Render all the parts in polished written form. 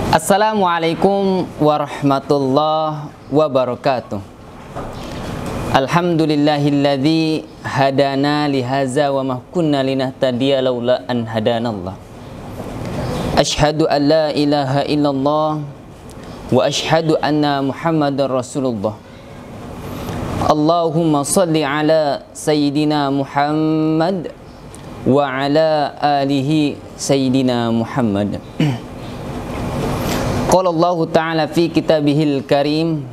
Assalamualaikum warahmatullahi wabarakatuh. Alhamdulillahilladzi hadana lihaza wa ma kunna linahtadiya laula an hadanallah. Asyhadu an la ilaha illallah wa asyhadu anna Muhammadar Rasulullah. Allahumma salli ala sayyidina Muhammad wa ala alihi sayyidina Muhammad. Qala Allah Ta'ala fi kitabihil karim,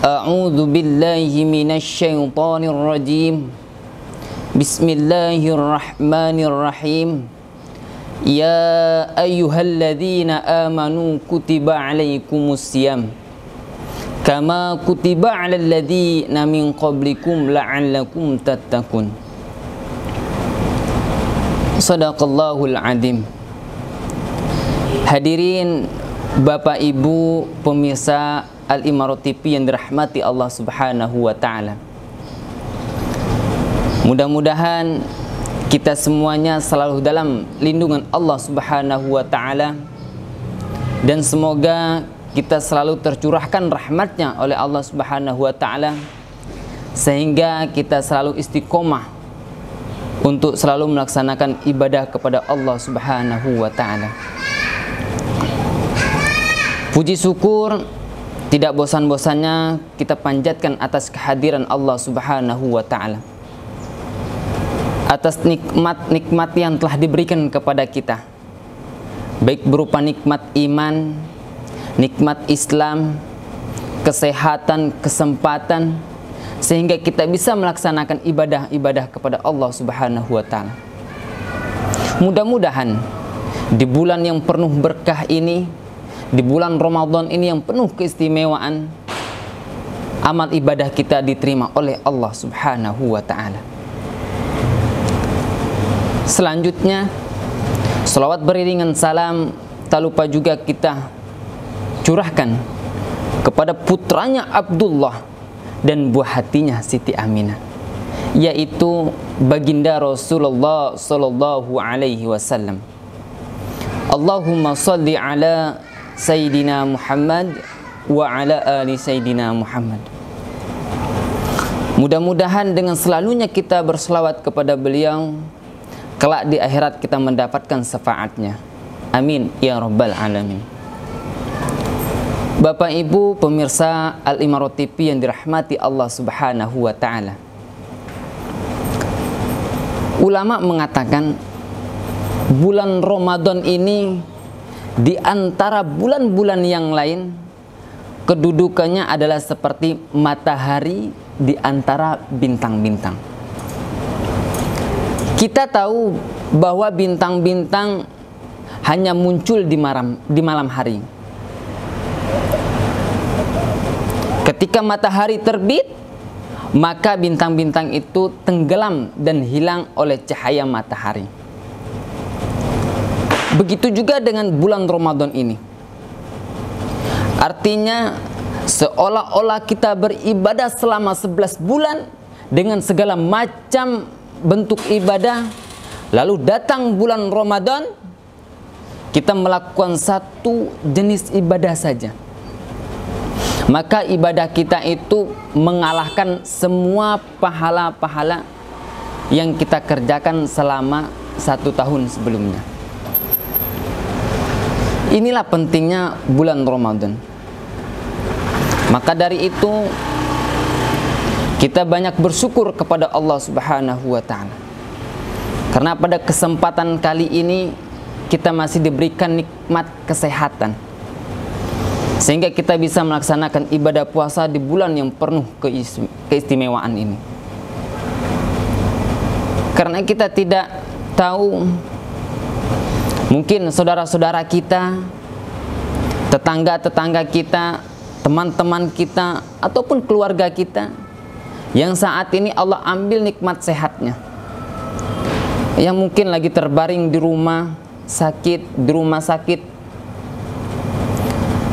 a'udzu billahi minasy syaithanir rajim. Bismillahirrahmanirrahim. Ya ayyuhalladzina amanu kutiba 'alaikumus syiyam kama kutiba 'alal ladzina min qablikum la'allakum tattaqun. Shadaqallahul adzim. Hadirin Bapak Ibu pemirsa Al-Imarah TV yang dirahmati Allah Subhanahu wa Ta'ala, mudah-mudahan kita semuanya selalu dalam lindungan Allah Subhanahu wa Ta'ala, dan semoga kita selalu tercurahkan rahmatnya oleh Allah Subhanahu wa Ta'ala, sehingga kita selalu istiqomah untuk selalu melaksanakan ibadah kepada Allah Subhanahu wa Ta'ala. Puji syukur tidak bosan-bosannya kita panjatkan atas kehadiran Allah Subhanahu wa Ta'ala, atas nikmat-nikmat yang telah diberikan kepada kita, baik berupa nikmat iman, nikmat Islam, kesehatan, kesempatan, sehingga kita bisa melaksanakan ibadah-ibadah kepada Allah Subhanahu wa Ta'ala. Mudah-mudahan di bulan yang penuh berkah ini, di bulan Ramadan ini yang penuh keistimewaan, amal ibadah kita diterima oleh Allah Subhanahu wa Ta'ala. Selanjutnya, selawat beriringan salam tak lupa juga kita curahkan kepada putranya Abdullah dan buah hatinya Siti Aminah, yaitu baginda Rasulullah sallallahu alaihi wasallam. Allahumma salli ala Sayyidina Muhammad wa ala ali Sayyidina Muhammad. Mudah-mudahan dengan selalunya kita berselawat kepada beliau, kelak di akhirat kita mendapatkan syafaatnya. Amin ya rabbal alamin. Bapak Ibu pemirsa Al-Imarah TV yang dirahmati Allah Subhanahu wa Ta'ala, ulama mengatakan bulan Ramadan ini di antara bulan-bulan yang lain, kedudukannya adalah seperti matahari di antara bintang-bintang. Kita tahu bahwa bintang-bintang hanya muncul di malam hari. Ketika matahari terbit, maka bintang-bintang itu tenggelam dan hilang oleh cahaya matahari. Begitu juga dengan bulan Ramadan ini. Artinya seolah-olah kita beribadah selama 11 bulan dengan segala macam bentuk ibadah, lalu datang bulan Ramadan, kita melakukan satu jenis ibadah saja, maka ibadah kita itu mengalahkan semua pahala-pahala yang kita kerjakan selama 1 tahun sebelumnya. Inilah pentingnya bulan Ramadan. Maka dari itu kita banyak bersyukur kepada Allah Subhanahu wa Ta'ala, karena pada kesempatan kali ini kita masih diberikan nikmat kesehatan, sehingga kita bisa melaksanakan ibadah puasa di bulan yang penuh keistimewaan ini. Karena kita tidak tahu, mungkin saudara-saudara kita, tetangga-tetangga kita, teman-teman kita, ataupun keluarga kita yang saat ini Allah ambil nikmat sehatnya, yang mungkin lagi terbaring di rumah sakit,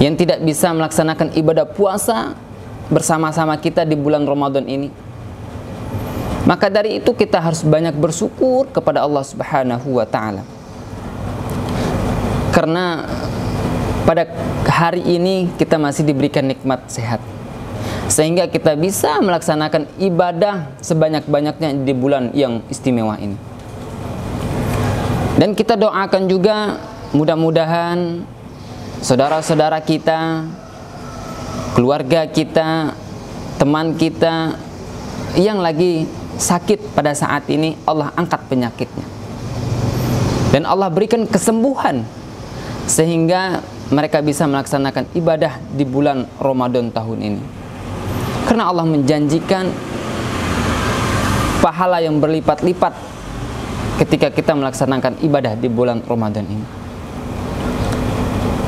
yang tidak bisa melaksanakan ibadah puasa bersama-sama kita di bulan Ramadan ini. Maka dari itu kita harus banyak bersyukur kepada Allah Subhanahu wa Ta'ala. Karena pada hari ini kita masih diberikan nikmat sehat, sehingga kita bisa melaksanakan ibadah sebanyak-banyaknya di bulan yang istimewa ini. Dan kita doakan juga mudah-mudahan saudara-saudara kita, keluarga kita, teman kita yang lagi sakit pada saat ini, Allah angkat penyakitnya dan Allah berikan kesembuhan sehingga mereka bisa melaksanakan ibadah di bulan Ramadan tahun ini. Karena Allah menjanjikan pahala yang berlipat-lipat ketika kita melaksanakan ibadah di bulan Ramadan ini.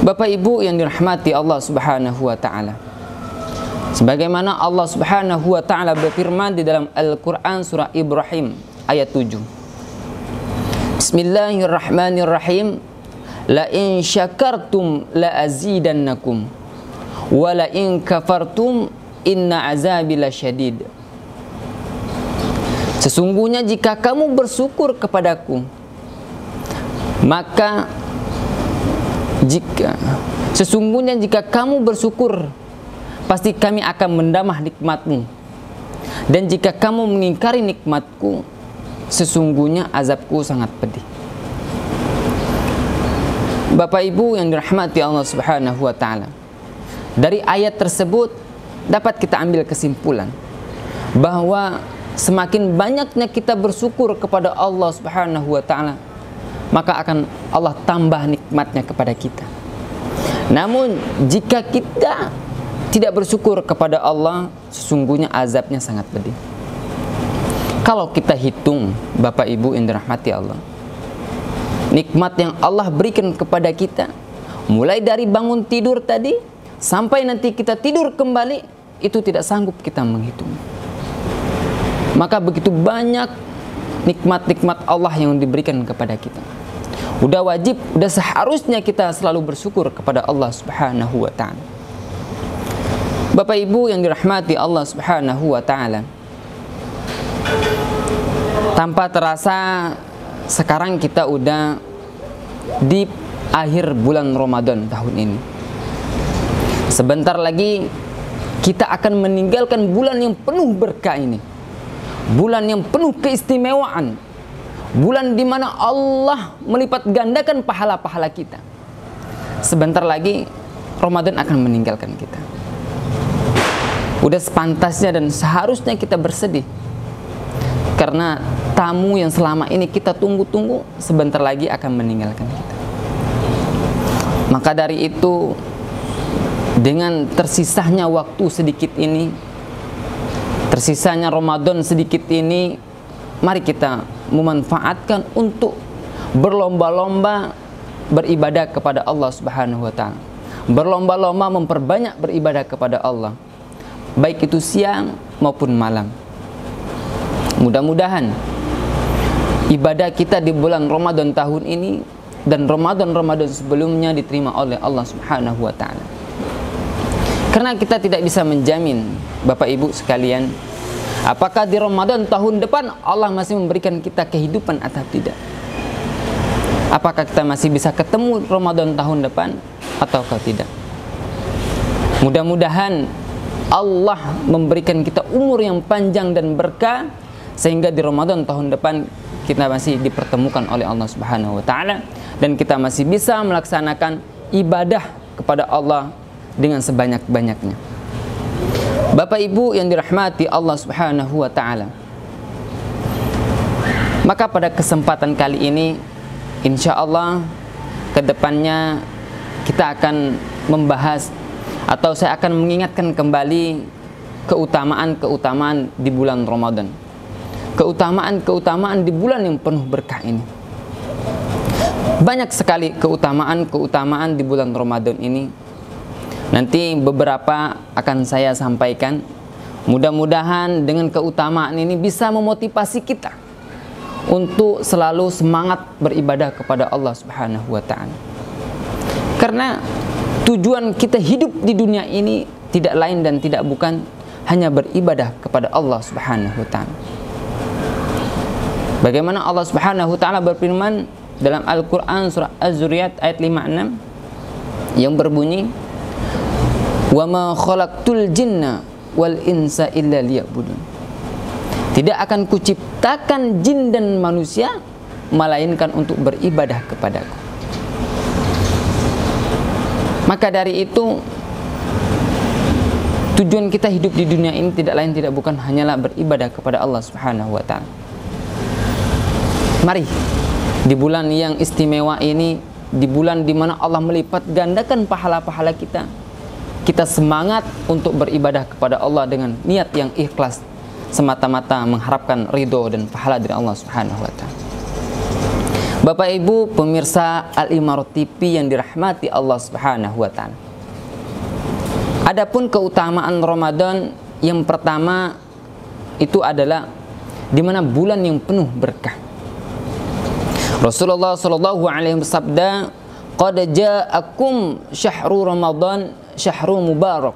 Bapak Ibu yang dirahmati Allah Subhanahu wa taala, sebagaimana Allah Subhanahu wa taala berfirman di dalam Al-Qur'an surah Ibrahim ayat 7. Bismillahirrahmanirrahim. La in syakartum la azidannakum wa la in kafartum inna azabi lasyadid. Sesungguhnya jika kamu bersyukur kepadaku, maka sesungguhnya jika kamu bersyukur, pasti kami akan mendamah nikmatmu. Dan jika kamu mengingkari nikmatku, sesungguhnya azabku sangat pedih. Bapak Ibu yang dirahmati Allah Subhanahu wa taala, dari ayat tersebut dapat kita ambil kesimpulan bahwa semakin banyaknya kita bersyukur kepada Allah Subhanahu wa taala, maka akan Allah tambah nikmatnya kepada kita. Namun jika kita tidak bersyukur kepada Allah, sesungguhnya azabnya sangat pedih. Kalau kita hitung, Bapak Ibu yang dirahmati Allah, nikmat yang Allah berikan kepada kita, mulai dari bangun tidur tadi sampai nanti kita tidur kembali, itu tidak sanggup kita menghitung. Maka begitu banyak nikmat-nikmat Allah yang diberikan kepada kita. Udah wajib, udah seharusnya kita selalu bersyukur kepada Allah Subhanahu wa taala. Bapak Ibu yang dirahmati Allah Subhanahu wa taala, tanpa terasa sekarang kita udah di akhir bulan Ramadan tahun ini. Sebentar lagi kita akan meninggalkan bulan yang penuh berkah ini, bulan yang penuh keistimewaan, bulan di mana Allah melipat gandakan pahala-pahala kita. Sebentar lagi Ramadan akan meninggalkan kita. Udah sepantasnya dan seharusnya kita bersedih, karena tamu yang selama ini kita tunggu-tunggu sebentar lagi akan meninggalkan kita. Maka dari itu, dengan tersisanya waktu sedikit ini, tersisanya Ramadan sedikit ini, mari kita memanfaatkan untuk berlomba-lomba beribadah kepada Allah Subhanahu wa taala. Berlomba-lomba memperbanyak beribadah kepada Allah, baik itu siang maupun malam. Mudah-mudahan ibadah kita di bulan Ramadan tahun ini dan Ramadan-Ramadan sebelumnya diterima oleh Allah Subhanahu wa taala. Karena kita tidak bisa menjamin, Bapak Ibu sekalian, apakah di Ramadan tahun depan Allah masih memberikan kita kehidupan atau tidak. Apakah kita masih bisa ketemu Ramadan tahun depan ataukah tidak. Mudah-mudahan Allah memberikan kita umur yang panjang dan berkah, sehingga di Ramadan tahun depan kita masih dipertemukan oleh Allah Subhanahu wa taala dan kita masih bisa melaksanakan ibadah kepada Allah dengan sebanyak-banyaknya. Bapak Ibu yang dirahmati Allah Subhanahu wa taala, maka pada kesempatan kali ini insya Allah kedepannya kita akan membahas, atau saya akan mengingatkan kembali keutamaan-keutamaan di bulan Ramadan, keutamaan-keutamaan di bulan yang penuh berkah ini. Banyak sekali keutamaan-keutamaan di bulan Ramadan ini. Nanti beberapa akan saya sampaikan. Mudah-mudahan dengan keutamaan ini bisa memotivasi kita untuk selalu semangat beribadah kepada Allah Subhanahu wa taala. Karena tujuan kita hidup di dunia ini tidak lain dan tidak bukan hanya beribadah kepada Allah Subhanahu wa taala. Bagaimana Allah Subhanahu wa taala berfirman dalam Al-Qur'an surah Az-Zuriyat ayat 56, yang berbunyi, wa ma khalaqtul jinna wal insa illa liya'budun. Tidak akan kuciptakan jin dan manusia melainkan untuk beribadah kepadaku. Maka dari itu, tujuan kita hidup di dunia ini tidak lain tidak bukan hanyalah beribadah kepada Allah Subhanahu wa taala. Mari di bulan yang istimewa ini, di bulan di mana Allah melipat gandakan pahala-pahala kita, kita semangat untuk beribadah kepada Allah dengan niat yang ikhlas, semata-mata mengharapkan ridho dan pahala dari Allah Subhanahu wa taala. Bapak Ibu pemirsa Al-Imarah TV yang dirahmati Allah Subhanahu wa taala. Adapun keutamaan Ramadan yang pertama itu adalah di mana bulan yang penuh berkah. Rasulullah sallallahu alaihi bersabda, "Qad ja'akum syahrul Ramadan syahrul mubarak.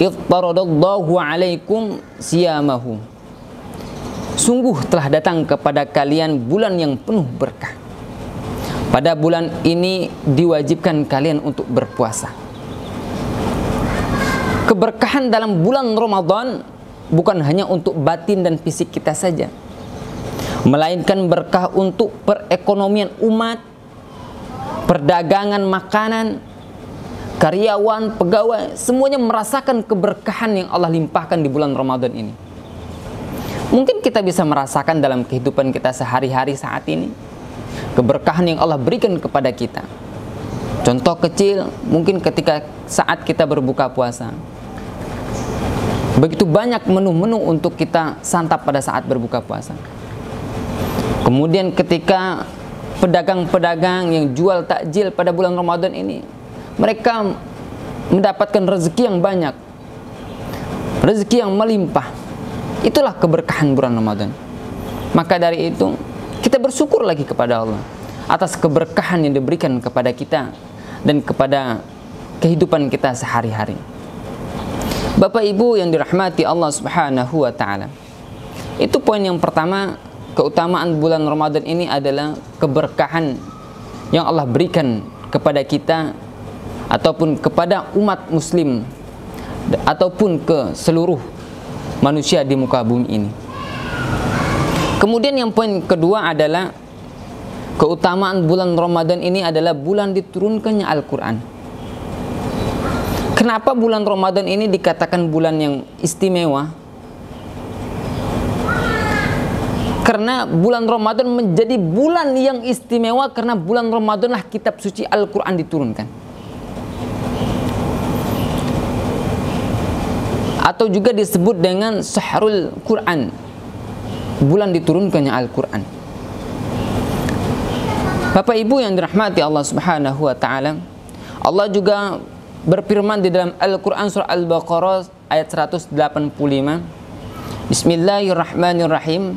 Iftaradallahu alaikum siyamahu." Sungguh telah datang kepada kalian bulan yang penuh berkah. Pada bulan ini diwajibkan kalian untuk berpuasa. Keberkahan dalam bulan Ramadan bukan hanya untuk batin dan fisik kita saja, melainkan berkah untuk perekonomian umat, perdagangan makanan, karyawan, pegawai, semuanya merasakan keberkahan yang Allah limpahkan di bulan Ramadan ini. Mungkin kita bisa merasakan dalam kehidupan kita sehari-hari saat ini keberkahan yang Allah berikan kepada kita. Contoh kecil, mungkin ketika saat kita berbuka puasa, begitu banyak menu-menu untuk kita santap pada saat berbuka puasa. Kemudian ketika pedagang-pedagang yang jual takjil pada bulan Ramadan ini, mereka mendapatkan rezeki yang banyak, rezeki yang melimpah. Itulah keberkahan bulan Ramadan. Maka dari itu, kita bersyukur lagi kepada Allah atas keberkahan yang diberikan kepada kita dan kepada kehidupan kita sehari-hari. Bapak Ibu yang dirahmati Allah Subhanahu wa taala. Itu poin yang pertama, keutamaan bulan Ramadan ini adalah keberkahan yang Allah berikan kepada kita ataupun kepada umat muslim ataupun ke seluruh manusia di muka bumi ini. Kemudian yang poin kedua adalah keutamaan bulan Ramadan ini adalah bulan diturunkannya Al-Quran. Kenapa bulan Ramadan ini dikatakan bulan yang istimewa? Karena bulan Ramadan menjadi bulan yang istimewa karena bulan Ramadanlah kitab suci Al-Quran diturunkan. Atau juga disebut dengan Syahrul Quran, bulan diturunkannya Al-Quran. Bapak Ibu yang dirahmati Allah Subhanahu wa taala, Allah juga berfirman di dalam Al-Quran surah Al-Baqarah ayat 185, Bismillahirrahmanirrahim,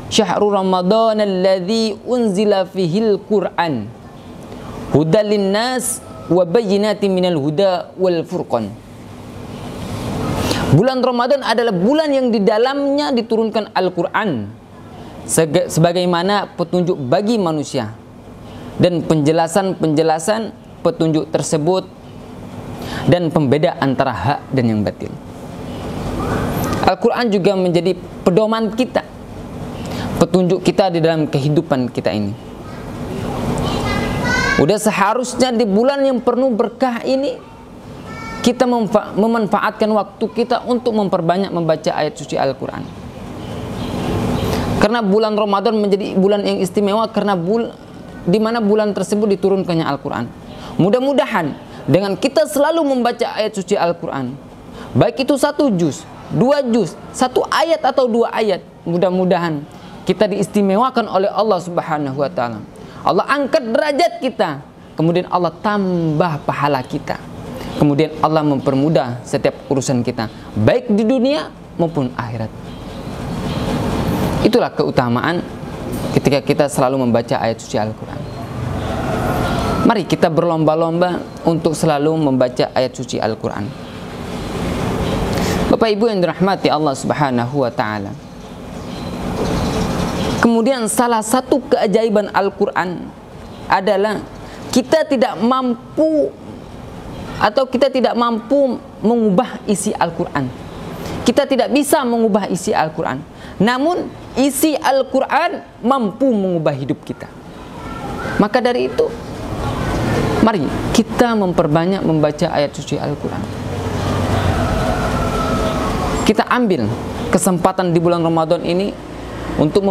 Syahrul Ramadan alladzi unzila fihil Quran hudal linnas wa bayyinatin minal huda wal furqan. Bulan Ramadan adalah bulan yang di dalamnya diturunkan Al-Quran sebagaimana petunjuk bagi manusia dan penjelasan-penjelasan petunjuk tersebut dan pembeda antara hak dan yang batil. Al-Quran juga menjadi pedoman kita, petunjuk kita di dalam kehidupan kita ini. Udah seharusnya di bulan yang penuh berkah ini kita memanfaatkan waktu kita untuk memperbanyak membaca ayat suci Al-Quran. Karena bulan Ramadan menjadi bulan yang istimewa karena di mana bulan tersebut diturunkannya Al-Quran. Mudah-mudahan dengan kita selalu membaca ayat suci Al-Quran, baik itu 1 juz, 2 juz, 1 ayat atau 2 ayat, mudah-mudahan kita diistimewakan oleh Allah Subhanahu wa taala. Allah angkat derajat kita, kemudian Allah tambah pahala kita. Kemudian Allah mempermudah setiap urusan kita, baik di dunia maupun akhirat. Itulah keutamaan ketika kita selalu membaca ayat suci Al-Quran. Mari kita berlomba-lomba untuk selalu membaca ayat suci Al-Quran. Bapak Ibu yang dirahmati Allah Subhanahu wa taala. Kemudian salah satu keajaiban Al-Quran adalah kita tidak mampu atau kita tidak mampu mengubah isi Al-Quran. Kita tidak bisa mengubah isi Al-Quran. Namun isi Al-Quran mampu mengubah hidup kita. Maka dari itu, mari kita memperbanyak membaca ayat suci Al-Quran. Kita ambil kesempatan di bulan Ramadan ini untuk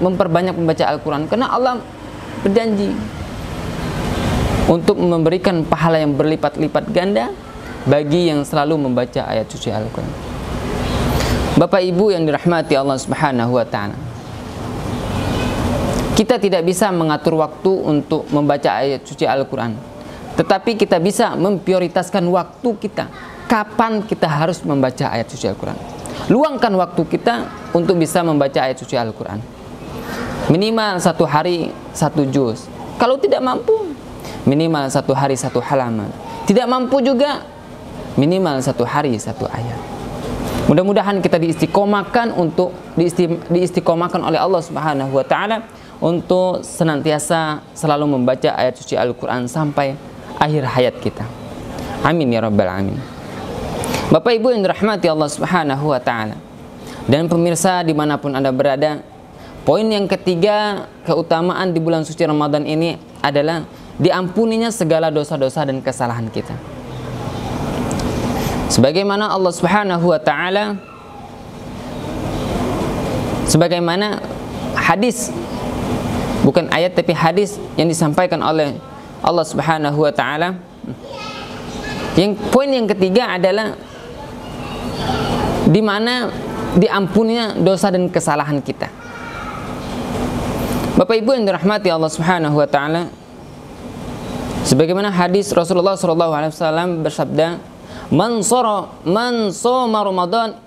memperbanyak membaca Al-Quran. Karena Allah berjanji untuk memberikan pahala yang berlipat-lipat ganda bagi yang selalu membaca ayat suci Al-Quran. Bapak Ibu yang dirahmati Allah Subhanahu wa Ta'ala, kita tidak bisa mengatur waktu untuk membaca ayat suci Al-Quran, tetapi kita bisa memprioritaskan waktu kita. Kapan kita harus membaca ayat suci Al-Quran? Luangkan waktu kita untuk bisa membaca ayat suci Al-Quran. Minimal 1 hari 1 juz. Kalau tidak mampu, minimal 1 hari 1 halaman. Tidak mampu juga, minimal 1 hari 1 ayat. Mudah-mudahan kita diistiqomahkan untuk diistiqomahkan oleh Allah Subhanahu wa Ta'ala untuk senantiasa selalu membaca ayat suci Al-Quran sampai akhir hayat kita. Amin ya rabbal alamin. Bapak Ibu yang dirahmati Allah Subhanahu wa Ta'ala dan pemirsa dimanapun Anda berada, poin yang ketiga keutamaan di bulan suci Ramadan ini adalah diampuninya segala dosa-dosa dan kesalahan kita. Sebagaimana Allah Subhanahu wa Ta'ala, sebagaimana hadis, bukan ayat tapi hadis yang disampaikan oleh Allah Subhanahu wa Ta'ala. Yang poin yang ketiga adalah di mana diampuninya dosa dan kesalahan kita. Bapak Ibu yang dirahmati Allah Subhanahu wa Ta'ala, sebagaimana hadis Rasulullah SAW bersabda, man soma Ramadan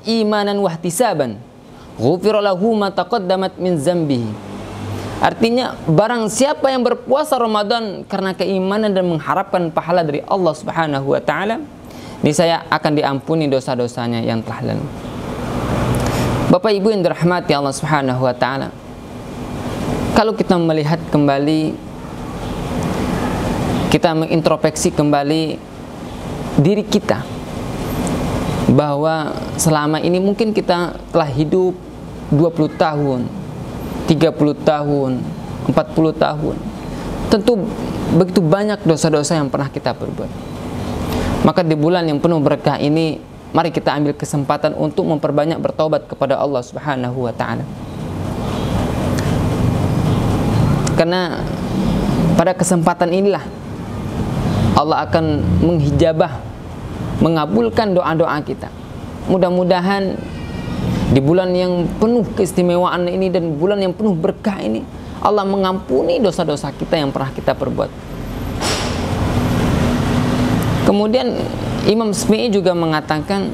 imanan wahtisaban ghufira lahu ma taqaddamat min zambihi. Artinya, barang siapa yang berpuasa Ramadan karena keimanan dan mengharapkan pahala dari Allah Subhanahu wa Ta'ala, niscaya akan diampuni dosa-dosanya yang telah lalu. Bapak Ibu yang dirahmati Allah Subhanahu wa Ta'ala, kalau kita melihat kembali, kita mengintrospeksi kembali diri kita, bahwa selama ini mungkin kita telah hidup 20 tahun, 30 tahun, 40 tahun. Tentu begitu banyak dosa-dosa yang pernah kita perbuat. Maka di bulan yang penuh berkah ini, mari kita ambil kesempatan untuk memperbanyak bertaubat kepada Allah Subhanahu wa Ta'ala. Karena pada kesempatan inilah Allah akan menghijabah, mengabulkan doa-doa kita. Mudah-mudahan di bulan yang penuh keistimewaan ini dan bulan yang penuh berkah ini, Allah mengampuni dosa-dosa kita yang pernah kita perbuat. Kemudian Imam Syafi'i juga mengatakan,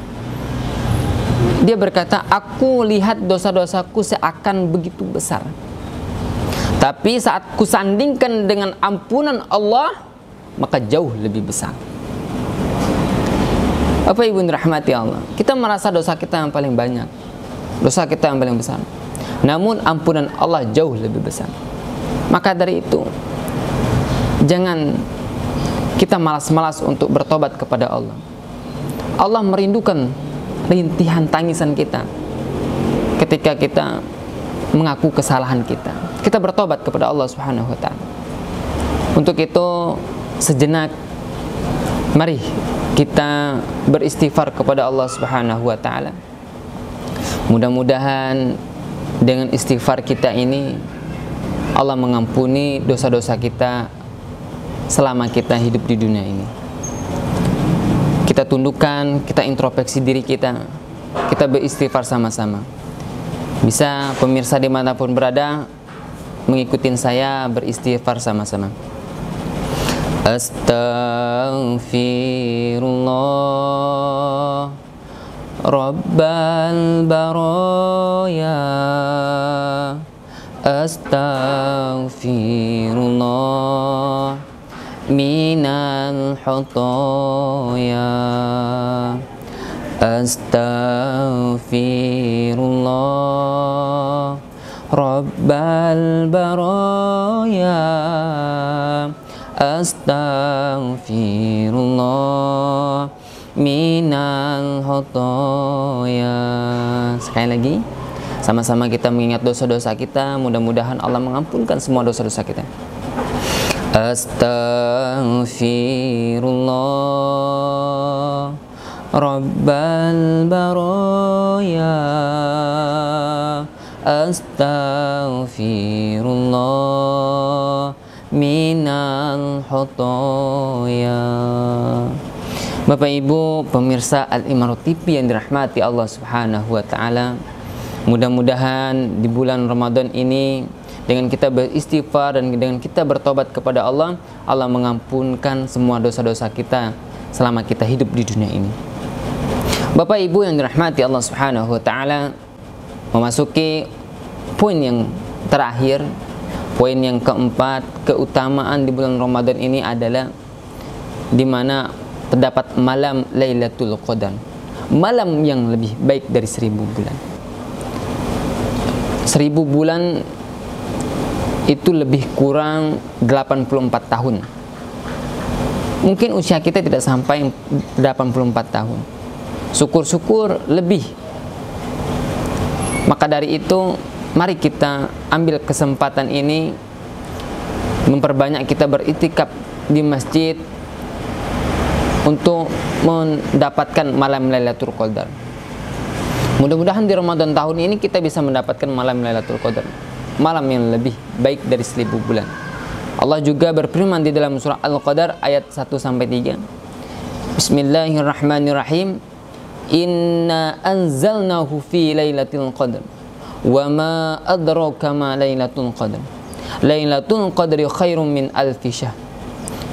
dia berkata, aku lihat dosa-dosaku seakan begitu besar, tapi saat kusandingkan dengan ampunan Allah, maka jauh lebih besar. Bapak Ibu rahmati Allah, kita merasa dosa kita yang paling banyak, dosa kita yang paling besar, namun ampunan Allah jauh lebih besar. Maka dari itu, jangan kita malas-malas untuk bertobat kepada Allah. Allah merindukan rintihan tangisan kita ketika kita mengaku kesalahan kita. Kita bertobat kepada Allah Subhanahu wa Ta'ala. Untuk itu, sejenak mari kita beristighfar kepada Allah Subhanahu wa Ta'ala. Mudah-mudahan dengan istighfar kita ini Allah mengampuni dosa-dosa kita selama kita hidup di dunia ini. Kita tundukkan, kita introspeksi diri kita, kita beristighfar sama-sama. Bisa pemirsa dimanapun berada mengikuti saya beristighfar sama-sama. Astaghfirullah Rabbal baraya, astaghfirullah minal khotoya, astaghfirullah Rabbal baraya, astaghfirullah minal khotoya. Sekali lagi, sama-sama kita mengingat dosa-dosa kita. Mudah-mudahan Allah mengampunkan semua dosa-dosa kita. Astaghfirullah Rabbal baraya, astaghfirullah minal khotoya. Bapak Ibu pemirsa Al-Imarah TV yang dirahmati Allah Subhanahu wa taala, mudah-mudahan di bulan Ramadan ini dengan kita beristighfar dan dengan kita bertobat kepada Allah, Allah mengampunkan semua dosa-dosa kita selama kita hidup di dunia ini. Bapak Ibu yang dirahmati Allah Subhanahu wa taala, memasuki poin yang terakhir, poin yang keempat, keutamaan di bulan Ramadan ini adalah di mana terdapat malam Lailatul Qadar, malam yang lebih baik dari 1000 bulan. 1000 bulan itu lebih kurang 84 tahun. Mungkin usia kita tidak sampai 84 tahun. Syukur-syukur lebih. Maka dari itu, mari kita ambil kesempatan ini, memperbanyak kita beriktikaf di masjid untuk mendapatkan malam Lailatul Qadar. Mudah-mudahan di Ramadan tahun ini kita bisa mendapatkan malam Lailatul Qadar, malam yang lebih baik dari 1000 bulan. Allah juga berfirman di dalam surah Al-Qadar ayat 1-3. Bismillahirrahmanirrahim. Inna anzalnahu fi lailatul qadar wa ma adraka ma lailatul qadar. Lailatul qadri khairum min alfi syahr.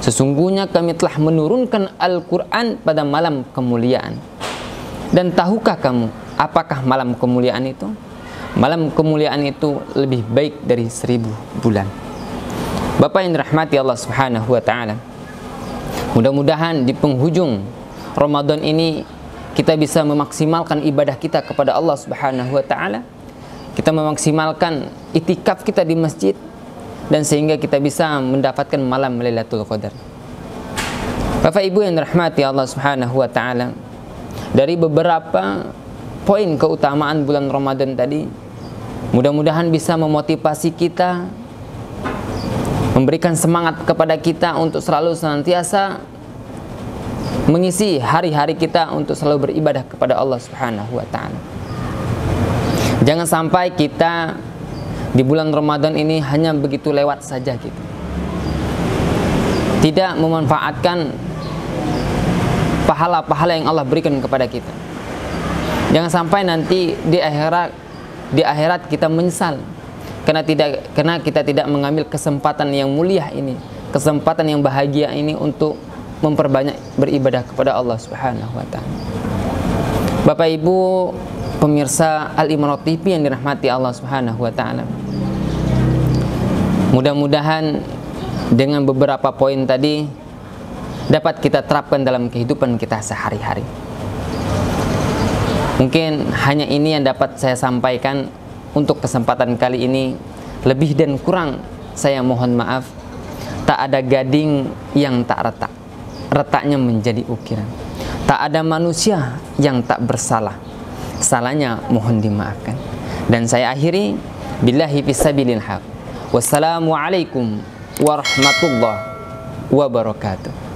Sesungguhnya kami telah menurunkan Al-Quran pada malam kemuliaan. Dan tahukah kamu apakah malam kemuliaan itu? Malam kemuliaan itu lebih baik dari 1000 bulan. Bapak yang dirahmati Allah Subhanahu wa taala, mudah-mudahan di penghujung Ramadan ini kita bisa memaksimalkan ibadah kita kepada Allah Subhanahu wa taala. Kita memaksimalkan itikaf kita di masjid, dan sehingga kita bisa mendapatkan malam Lailatul Qadar. Bapak Ibu yang dirahmati Allah Subhanahu wa taala, dari beberapa poin keutamaan bulan Ramadan tadi, mudah-mudahan bisa memotivasi kita, memberikan semangat kepada kita untuk selalu senantiasa mengisi hari-hari kita untuk selalu beribadah kepada Allah Subhanahu wa taala. Jangan sampai kita di bulan Ramadan ini hanya begitu lewat saja gitu. Tidak memanfaatkan pahala-pahala yang Allah berikan kepada kita. Jangan sampai nanti di akhirat kita menyesal karena kita tidak mengambil kesempatan yang mulia ini, kesempatan yang bahagia ini untuk memperbanyak beribadah kepada Allah Subhanahu wa taala. Bapak Ibu pemirsa Al-Imarah TV yang dirahmati Allah Subhanahu wa taala, mudah-mudahan dengan beberapa poin tadi dapat kita terapkan dalam kehidupan kita sehari-hari. Mungkin hanya ini yang dapat saya sampaikan untuk kesempatan kali ini. Lebih dan kurang saya mohon maaf. Tak ada gading yang tak retak, retaknya menjadi ukiran. Tak ada manusia yang tak bersalah, salahnya mohon dimaafkan. Dan saya akhiri, billahi fisabilil haq. Wassalamualaikum warahmatullahi wabarakatuh.